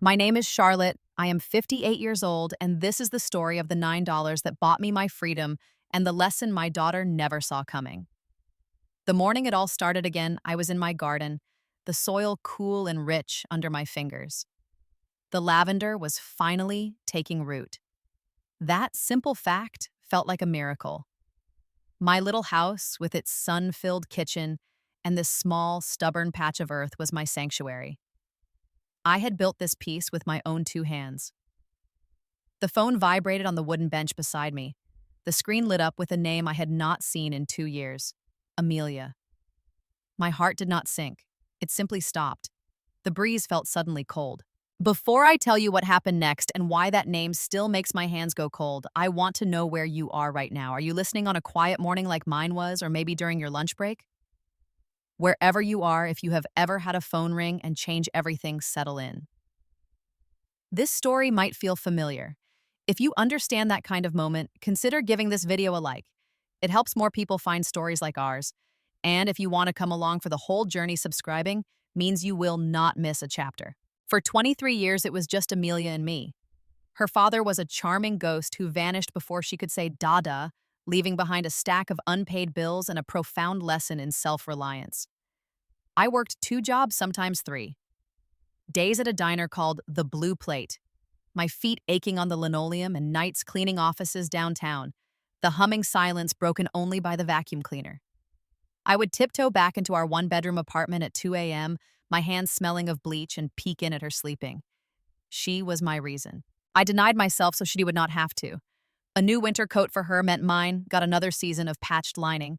My name is Charlotte. I am 58 years old, and this is the story of the $9 that bought me my freedom and the lesson my daughter never saw coming. The morning it all started again, I was in my garden, the soil cool and rich under my fingers. The lavender was finally taking root. That simple fact felt like a miracle. My little house, with its sun filled kitchen and this small, stubborn patch of earth, was my sanctuary. I had built this piece with my own two hands. The phone vibrated on the wooden bench beside me. The screen lit up with a name I had not seen in 2 years: Amelia. My heart did not sink. It simply stopped. The breeze felt suddenly cold. Before I tell you what happened next and why that name still makes my hands go cold, I want to know where you are right now. Are you listening on a quiet morning like mine was, or maybe during your lunch break? Wherever you are, if you have ever had a phone ring and change everything, settle in. This story might feel familiar. If you understand that kind of moment, consider giving this video a like. It helps more people find stories like ours. And if you want to come along for the whole journey, subscribing means you will not miss a chapter. For 23 years, it was just Amelia and me. Her father was a charming ghost who vanished before she could say dada, leaving behind a stack of unpaid bills and a profound lesson in self-reliance. I worked 2 jobs, sometimes 3. Days at a diner called The Blue Plate, my feet aching on the linoleum, and nights cleaning offices downtown, the humming silence broken only by the vacuum cleaner. I would tiptoe back into our one-bedroom apartment at 2 a.m., my hands smelling of bleach, and peek in at her sleeping. She was my reason. I denied myself so she would not have to. A new winter coat for her meant mine got another season of patched lining.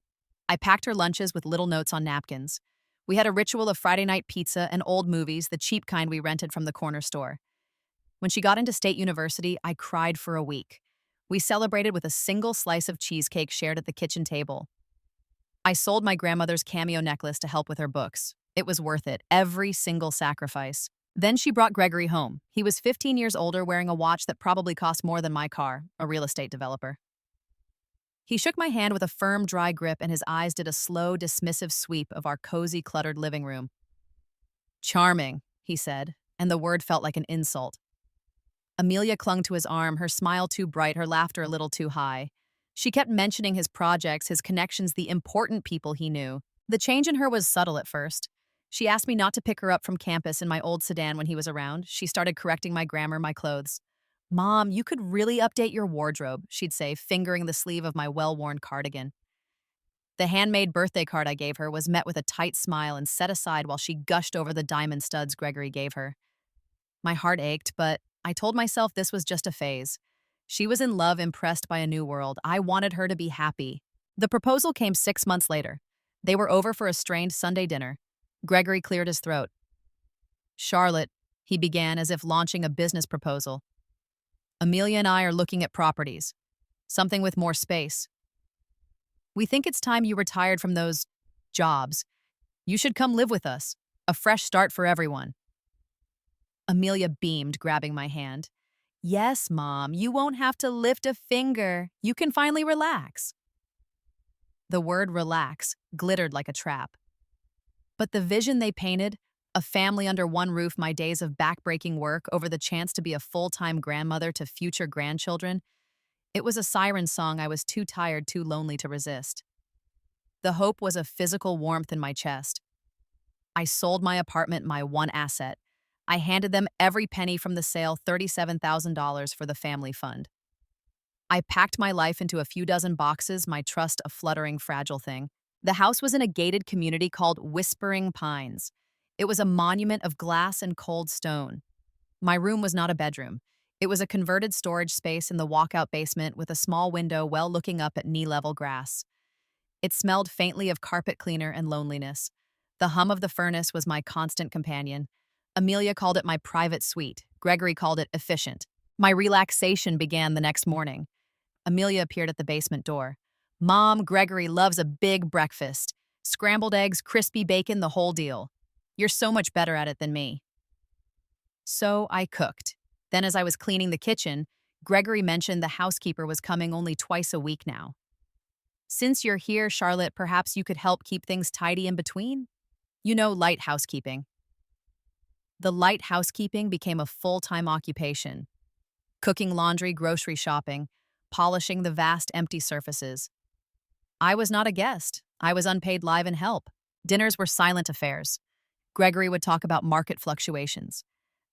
I packed her lunches with little notes on napkins. We had a ritual of Friday night pizza and old movies, the cheap kind we rented from the corner store. When she got into State University, I cried for a week. We celebrated with a single slice of cheesecake shared at the kitchen table. I sold my grandmother's cameo necklace to help with her books. It was worth it, every single sacrifice. Then she brought Gregory home. He was 15 years older, wearing a watch that probably cost more than my car, a real estate developer. He shook my hand with a firm, dry grip, and his eyes did a slow, dismissive sweep of our cozy, cluttered living room. "Charming," he said, and the word felt like an insult. Amelia clung to his arm, her smile too bright, her laughter a little too high. She kept mentioning his projects, his connections, the important people he knew. The change in her was subtle at first. She asked me not to pick her up from campus in my old sedan when he was around. She started correcting my grammar, my clothes. "Mom, you could really update your wardrobe," she'd say, fingering the sleeve of my well-worn cardigan. The handmade birthday card I gave her was met with a tight smile and set aside while she gushed over the diamond studs Gregory gave her. My heart ached, but I told myself this was just a phase. She was in love, impressed by a new world. I wanted her to be happy. The proposal came 6 months later. They were over for a strained Sunday dinner. Gregory cleared his throat. "Charlotte," he began as if launching a business proposal. "Amelia and I are looking at properties. Something with more space. We think it's time you retired from those jobs. You should come live with us. A fresh start for everyone." Amelia beamed, grabbing my hand. "Yes, Mom, you won't have to lift a finger. You can finally relax." The word relax glittered like a trap. But the vision they painted, a family under one roof, my days of backbreaking work over the chance to be a full-time grandmother to future grandchildren, it was a siren song I was too tired, too lonely to resist. The hope was a physical warmth in my chest. I sold my apartment, my one asset. I handed them every penny from the sale, $37,000 for the family fund. I packed my life into a few dozen boxes, my trust a fluttering, fragile thing. The house was in a gated community called Whispering Pines. It was a monument of glass and cold stone. My room was not a bedroom. It was a converted storage space in the walkout basement with a small window well looking up at knee-level grass. It smelled faintly of carpet cleaner and loneliness. The hum of the furnace was my constant companion. Amelia called it my private suite. Gregory called it efficient. My relaxation began the next morning. Amelia appeared at the basement door. "Mom, Gregory loves a big breakfast. Scrambled eggs, crispy bacon, the whole deal. You're so much better at it than me." So I cooked. Then as I was cleaning the kitchen, Gregory mentioned the housekeeper was coming only twice a week now. "Since you're here, Charlotte, perhaps you could help keep things tidy in between? You know, light housekeeping." The light housekeeping became a full-time occupation. Cooking laundry, grocery shopping, polishing the vast empty surfaces. I was not a guest. I was unpaid live-in help. Dinners were silent affairs. Gregory would talk about market fluctuations.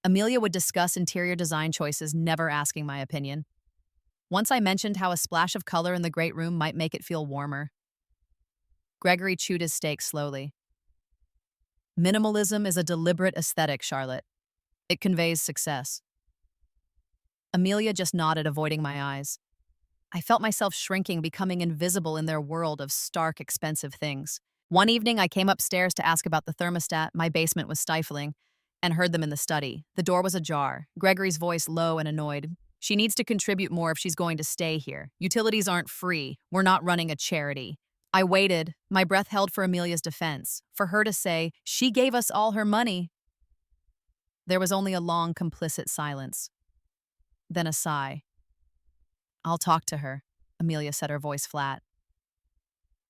Amelia would discuss interior design choices, never asking my opinion. Once I mentioned how a splash of color in the great room might make it feel warmer. Gregory chewed his steak slowly. Minimalism is a deliberate aesthetic, Charlotte. It conveys success. Amelia just nodded, avoiding my eyes. I felt myself shrinking, becoming invisible in their world of stark, expensive things. One evening, I came upstairs to ask about the thermostat. My basement was stifling, and heard them in the study. The door was ajar, Gregory's voice low and annoyed. She needs to contribute more if she's going to stay here. Utilities aren't free. We're not running a charity. I waited, my breath held for Amelia's defense, for her to say, she gave us all her money. There was only a long, complicit silence. Then a sigh. I'll talk to her, Amelia said, her voice flat.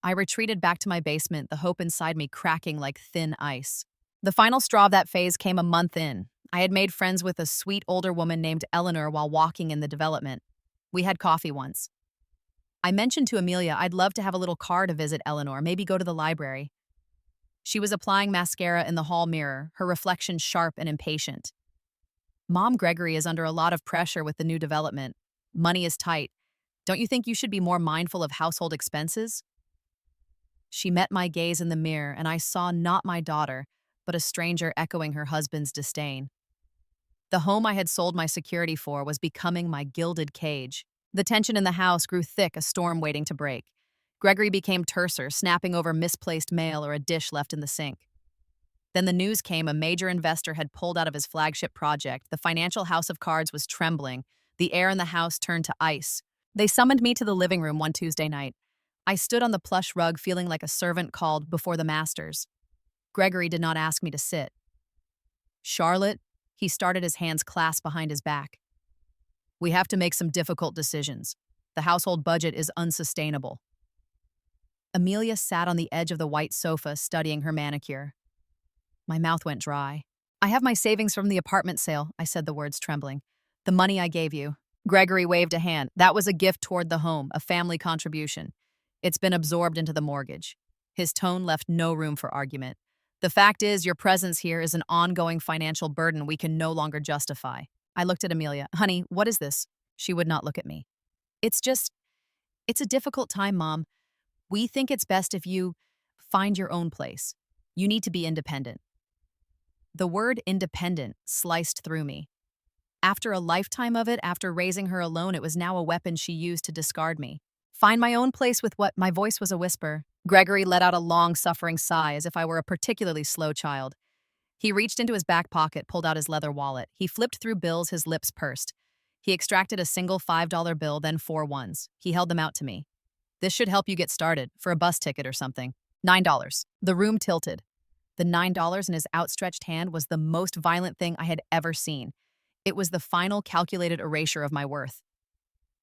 I retreated back to my basement, the hope inside me cracking like thin ice. The final straw of that phase came a month in. I had made friends with a sweet older woman named Eleanor while walking in the development. We had coffee once. I mentioned to Amelia I'd love to have a little car to visit Eleanor, maybe go to the library. She was applying mascara in the hall mirror, her reflection sharp and impatient. Mom, Gregory is under a lot of pressure with the new development. Money is tight. Don't you think you should be more mindful of household expenses? She met my gaze in the mirror, and I saw not my daughter, but a stranger echoing her husband's disdain. The home I had sold my security for was becoming my gilded cage. The tension in the house grew thick, a storm waiting to break. Gregory became terser, snapping over misplaced mail or a dish left in the sink. Then the news came: a major investor had pulled out of his flagship project. The financial house of cards was trembling. The air in the house turned to ice. They summoned me to the living room one Tuesday night. I stood on the plush rug feeling like a servant called before the masters. Gregory did not ask me to sit. Charlotte, he started, his hands clasped behind his back. We have to make some difficult decisions. The household budget is unsustainable. Amelia sat on the edge of the white sofa, studying her manicure. My mouth went dry. I have my savings from the apartment sale, I said, the words trembling. The money I gave you. Gregory waved a hand. That was a gift toward the home, a family contribution. It's been absorbed into the mortgage. His tone left no room for argument. The fact is, your presence here is an ongoing financial burden we can no longer justify. I looked at Amelia. Honey, what is this? She would not look at me. It's a difficult time, Mom. We think it's best if you find your own place. You need to be independent. The word independent sliced through me. After a lifetime of it, after raising her alone, it was now a weapon she used to discard me. Find my own place with what? My voice was a whisper. Gregory let out a long, suffering sigh, as if I were a particularly slow child. He reached into his back pocket, pulled out his leather wallet. He flipped through bills, his lips pursed. He extracted a single $5 bill, then 4 ones. He held them out to me. This should help you get started, for a bus ticket or something. $9. The room tilted. The $9 in his outstretched hand was the most violent thing I had ever seen. It was the final calculated erasure of my worth.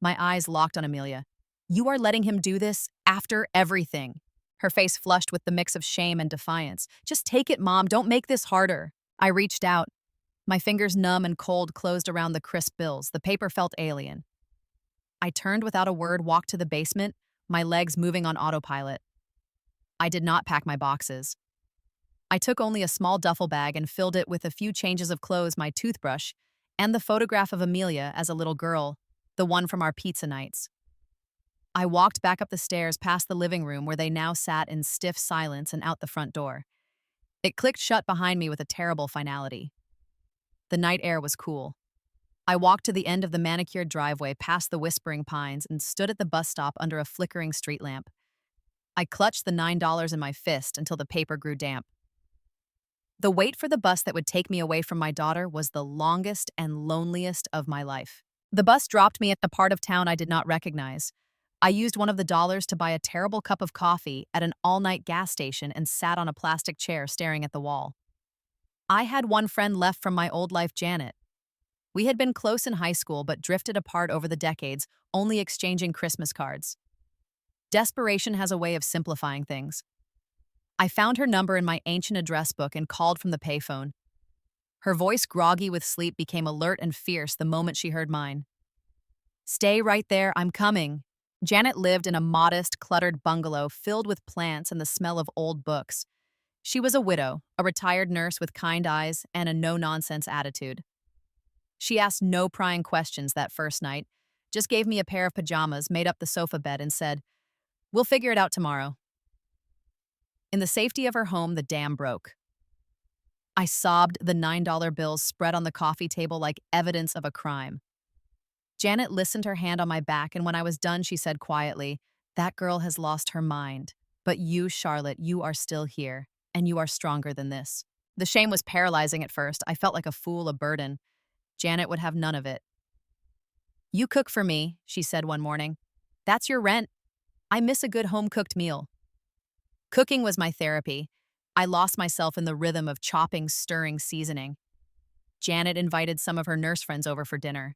My eyes locked on Amelia. You are letting him do this after everything. Her face flushed with the mix of shame and defiance. Just take it, Mom. Don't make this harder. I reached out. My fingers, numb and cold, closed around the crisp bills. The paper felt alien. I turned without a word, walked to the basement, my legs moving on autopilot. I did not pack my boxes. I took only a small duffel bag and filled it with a few changes of clothes, my toothbrush, and the photograph of Amelia as a little girl, the one from our pizza nights. I walked back up the stairs past the living room where they now sat in stiff silence and out the front door. It clicked shut behind me with a terrible finality. The night air was cool. I walked to the end of the manicured driveway past the whispering pines and stood at the bus stop under a flickering street lamp. I clutched the $9 in my fist until the paper grew damp. The wait for the bus that would take me away from my daughter was the longest and loneliest of my life. The bus dropped me at the part of town I did not recognize. I used one of the dollars to buy a terrible cup of coffee at an all-night gas station and sat on a plastic chair staring at the wall. I had one friend left from my old life, Janet. We had been close in high school but drifted apart over the decades, only exchanging Christmas cards. Desperation has a way of simplifying things. I found her number in my ancient address book and called from the payphone. Her voice, groggy with sleep, became alert and fierce the moment she heard mine. Stay right there, I'm coming. Janet lived in a modest, cluttered bungalow filled with plants and the smell of old books. She was a widow, a retired nurse with kind eyes and a no-nonsense attitude. She asked no prying questions that first night, just gave me a pair of pajamas, made up the sofa bed, and said, "We'll figure it out tomorrow." In the safety of her home, the dam broke. I sobbed, the $9 bills spread on the coffee table like evidence of a crime. Janet listened, her hand on my back, and when I was done, she said quietly, "That girl has lost her mind. But you, Charlotte, you are still here, and you are stronger than this." The shame was paralyzing at first. I felt like a fool, a burden. Janet would have none of it. "You cook for me," she said one morning. "That's your rent. I miss a good home-cooked meal." Cooking was my therapy. I lost myself in the rhythm of chopping, stirring, seasoning. Janet invited some of her nurse friends over for dinner.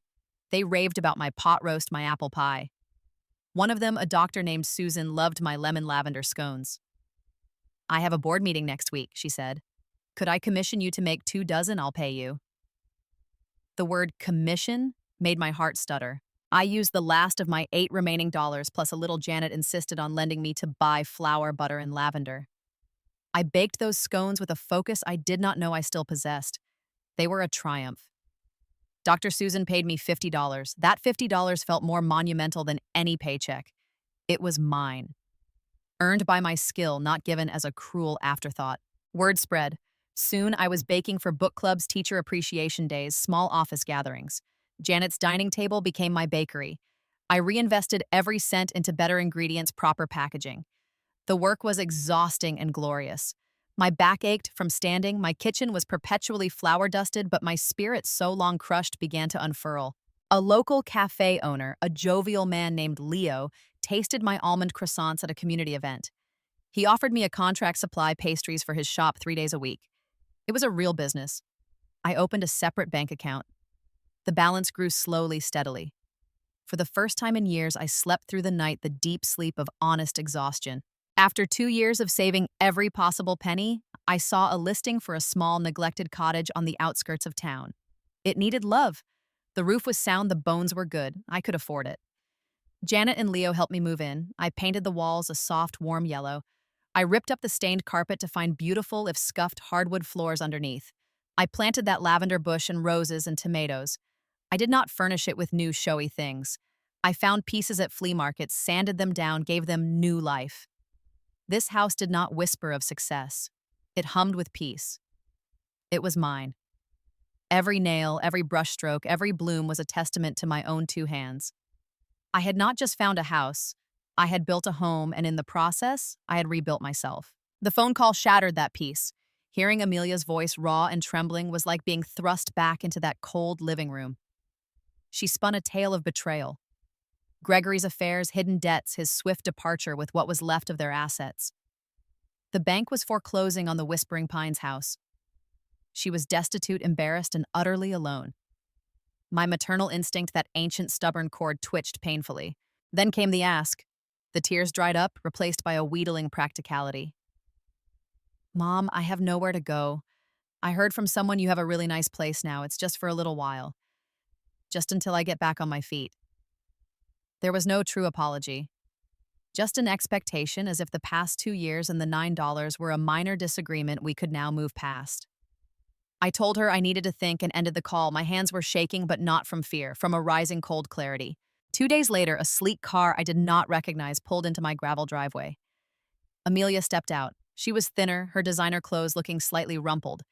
They raved about my pot roast, my apple pie. One of them, a doctor named Susan, loved my lemon lavender scones. "I have a board meeting next week," she said. "Could I commission you to make 2 dozen? I'll pay you." The word commission made my heart stutter. I used the last of my 8 remaining dollars plus a little Janet insisted on lending me to buy flour, butter, and lavender. I baked those scones with a focus I did not know I still possessed. They were a triumph. Dr. Susan paid me $50. That $50 felt more monumental than any paycheck. It was mine. Earned by my skill, not given as a cruel afterthought. Word spread. Soon I was baking for book clubs, teacher appreciation days, small office gatherings. Janet's dining table became my bakery. I reinvested every cent into better ingredients, proper packaging. The work was exhausting and glorious. My back ached from standing, my kitchen was perpetually flour-dusted, but my spirit, so long crushed, began to unfurl. A local cafe owner, a jovial man named Leo, tasted my almond croissants at a community event. He offered me a contract supply pastries for his shop 3 days a week. It was a real business. I opened a separate bank account. The balance grew slowly, steadily. For the first time in years, I slept through the night, the deep sleep of honest exhaustion. After 2 years of saving every possible penny, I saw a listing for a small, neglected cottage on the outskirts of town. It needed love. The roof was sound, the bones were good. I could afford it. Janet and Leo helped me move in. I painted the walls a soft, warm yellow. I ripped up the stained carpet to find beautiful, if scuffed, hardwood floors underneath. I planted that lavender bush and roses and tomatoes. I did not furnish it with new, showy things. I found pieces at flea markets, sanded them down, gave them new life. This house did not whisper of success. It hummed with peace. It was mine. Every nail, every brushstroke, every bloom was a testament to my own 2 hands. I had not just found a house, I had built a home, and in the process, I had rebuilt myself. The phone call shattered that peace. Hearing Amelia's voice, raw and trembling, was like being thrust back into that cold living room. She spun a tale of betrayal. Gregory's affairs, hidden debts, his swift departure with what was left of their assets. The bank was foreclosing on the Whispering Pines house. She was destitute, embarrassed, and utterly alone. My maternal instinct, that ancient stubborn cord, twitched painfully. Then came the ask. The tears dried up, replaced by a wheedling practicality. "Mom, I have nowhere to go. I heard from someone you have a really nice place now. It's just for a little while. Just until I get back on my feet." There was no true apology. Just an expectation, as if the past 2 years and the $9 were a minor disagreement we could now move past. I told her I needed to think and ended the call. My hands were shaking, but not from fear, from a rising cold clarity. 2 days later, a sleek car I did not recognize pulled into my gravel driveway. Amelia stepped out. She was thinner, her designer clothes looking slightly rumpled.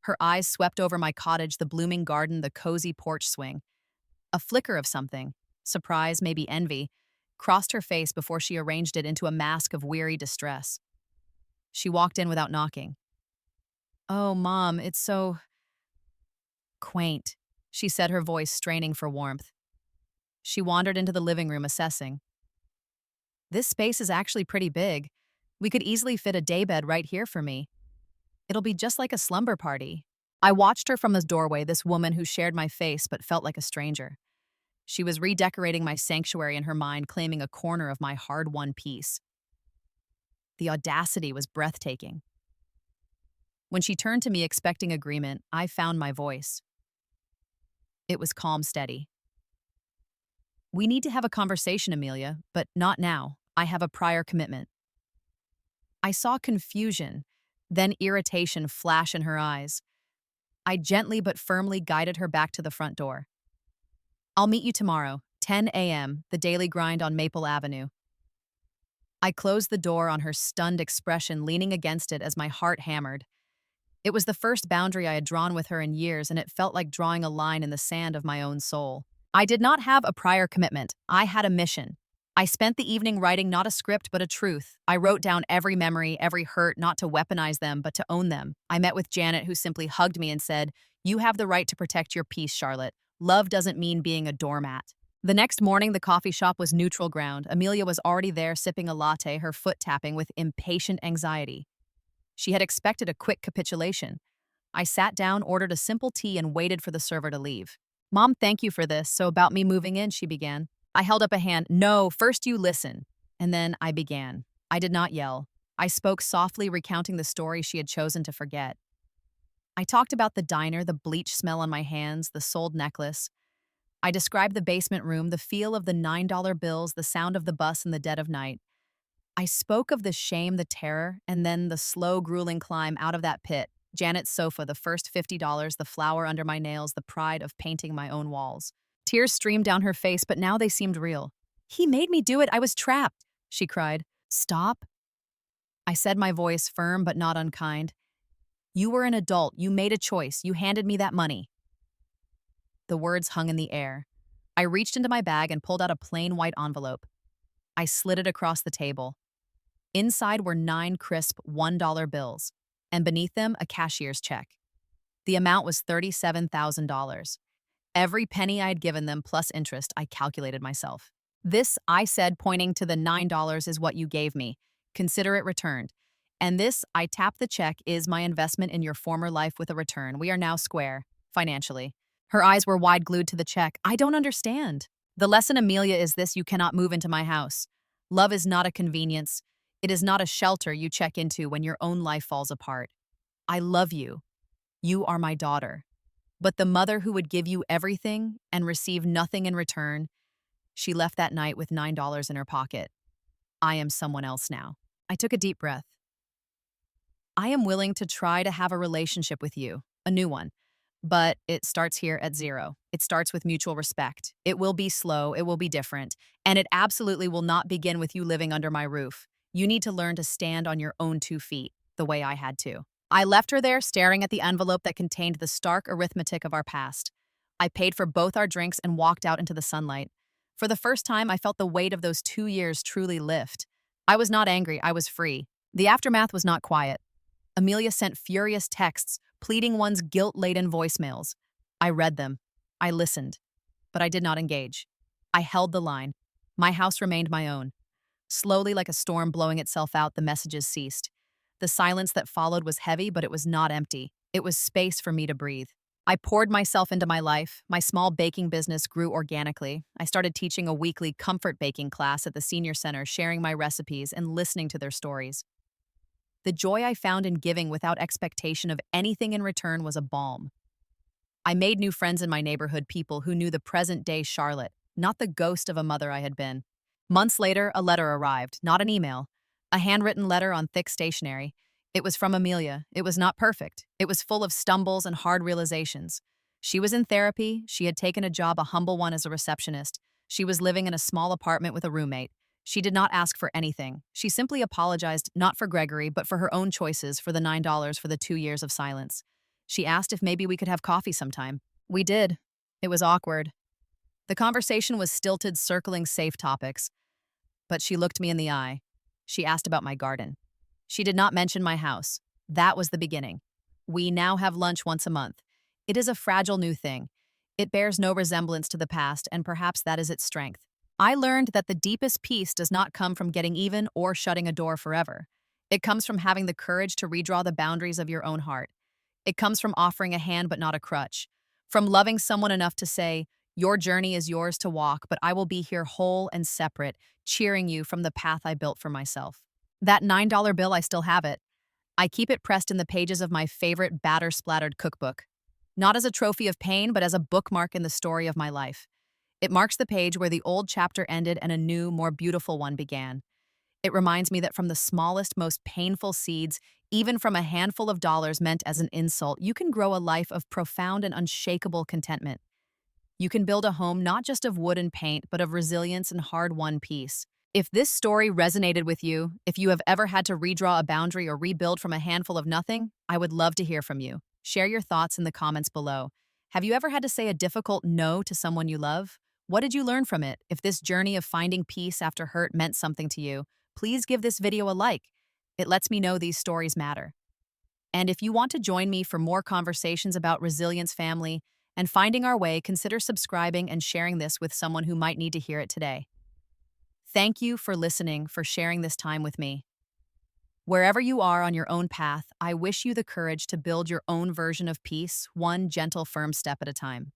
Her eyes swept over my cottage, the blooming garden, the cozy porch swing. A flicker of something, surprise, maybe envy, crossed her face before she arranged it into a mask of weary distress. She walked in without knocking. "Oh, Mom, it's so quaint," she said, her voice straining for warmth. She wandered into the living room, assessing. "This space is actually pretty big. We could easily fit a daybed right here for me. It'll be just like a slumber party." I watched her from the doorway, this woman who shared my face but felt like a stranger. She was redecorating my sanctuary in her mind, claiming a corner of my hard-won peace. The audacity was breathtaking. When she turned to me expecting agreement, I found my voice. It was calm, steady. We need to have a conversation, Amelia, but not now. I have a prior commitment. I saw confusion, then irritation flash in her eyes. I gently but firmly guided her back to the front door. I'll meet you tomorrow, 10 a.m., the daily grind on Maple Avenue. I closed the door on her stunned expression, leaning against it as my heart hammered. It was the first boundary I had drawn with her in years, and it felt like drawing a line in the sand of my own soul. I did not have a prior commitment. I had a mission. I spent the evening writing not a script, but a truth. I wrote down every memory, every hurt, not to weaponize them, but to own them. I met with Janet, who simply hugged me and said, "You have the right to protect your peace, Charlotte. Love doesn't mean being a doormat." The next morning, the coffee shop was neutral ground. Amelia was already there sipping a latte, her foot tapping with impatient anxiety. She had expected a quick capitulation. I sat down, ordered a simple tea, and waited for the server to leave. "Mom, thank you for this. So about me moving in," she began. I held up a hand. "No, first you listen." And then I began. I did not yell. I spoke softly, recounting the story she had chosen to forget. I talked about the diner, the bleach smell on my hands, the sold necklace. I described the basement room, the feel of the $9 bills, the sound of the bus in the dead of night. I spoke of the shame, the terror, and then the slow, grueling climb out of that pit. Janet's sofa, the first $50, the flour under my nails, the pride of painting my own walls. Tears streamed down her face, but now they seemed real. "He made me do it. I was trapped," she cried. "Stop," I said, my voice firm but not unkind. "You were an adult. You made a choice. You handed me that money." The words hung in the air. I reached into my bag and pulled out a plain white envelope. I slid it across the table. Inside were 9 crisp $1 bills, and beneath them a cashier's check. The amount was $37,000. Every penny I had given them plus interest, I calculated myself. "This," I said, pointing to the $9, "is what you gave me. Consider it returned. And this," I tapped the check, "is my investment in your former life with a return. We are now square, financially." Her eyes were wide glued to the check. "I don't understand." "The lesson, Amelia, is this: you cannot move into my house. Love is not a convenience. It is not a shelter you check into when your own life falls apart. I love you. You are my daughter. But the mother who would give you everything and receive nothing in return," she left that night with $9 in her pocket. "I am someone else now." I took a deep breath. "I am willing to try to have a relationship with you, a new one. But it starts here at zero. It starts with mutual respect. It will be slow, it will be different, and it absolutely will not begin with you living under my roof. You need to learn to stand on your own 2 feet, the way I had to." I left her there, staring at the envelope that contained the stark arithmetic of our past. I paid for both our drinks and walked out into the sunlight. For the first time, I felt the weight of those 2 years truly lift. I was not angry, I was free. The aftermath was not quiet. Amelia sent furious texts, pleading one's guilt-laden voicemails. I read them. I listened. But I did not engage. I held the line. My house remained my own. Slowly, like a storm blowing itself out, the messages ceased. The silence that followed was heavy, but it was not empty. It was space for me to breathe. I poured myself into my life. My small baking business grew organically. I started teaching a weekly comfort baking class at the senior center, sharing my recipes and listening to their stories. The joy I found in giving without expectation of anything in return was a balm. I made new friends in my neighborhood, people who knew the present-day Charlotte, not the ghost of a mother I had been. Months later, a letter arrived, not an email. A handwritten letter on thick stationery. It was from Amelia. It was not perfect. It was full of stumbles and hard realizations. She was in therapy. She had taken a job, a humble one, as a receptionist. She was living in a small apartment with a roommate. She did not ask for anything. She simply apologized, not for Gregory, but for her own choices, for the $9, for the 2 years of silence. She asked if maybe we could have coffee sometime. We did. It was awkward. The conversation was stilted, circling safe topics. But she looked me in the eye. She asked about my garden. She did not mention my house. That was the beginning. We now have lunch once a month. It is a fragile new thing. It bears no resemblance to the past, and perhaps that is its strength. I learned that the deepest peace does not come from getting even or shutting a door forever. It comes from having the courage to redraw the boundaries of your own heart. It comes from offering a hand but not a crutch. From loving someone enough to say, "Your journey is yours to walk, but I will be here whole and separate, cheering you from the path I built for myself." That $9 bill, I still have it. I keep it pressed in the pages of my favorite batter-splattered cookbook. Not as a trophy of pain, but as a bookmark in the story of my life. It marks the page where the old chapter ended and a new, more beautiful one began. It reminds me that from the smallest, most painful seeds, even from a handful of dollars meant as an insult, you can grow a life of profound and unshakable contentment. You can build a home not just of wood and paint, but of resilience and hard-won peace. If this story resonated with you, if you have ever had to redraw a boundary or rebuild from a handful of nothing, I would love to hear from you. Share your thoughts in the comments below. Have you ever had to say a difficult no to someone you love? What did you learn from it? If this journey of finding peace after hurt meant something to you, please give this video a like. It lets me know these stories matter. And if you want to join me for more conversations about resilience, family, and finding our way, consider subscribing and sharing this with someone who might need to hear it today. Thank you for listening, for sharing this time with me. Wherever you are on your own path, I wish you the courage to build your own version of peace, one gentle, firm step at a time.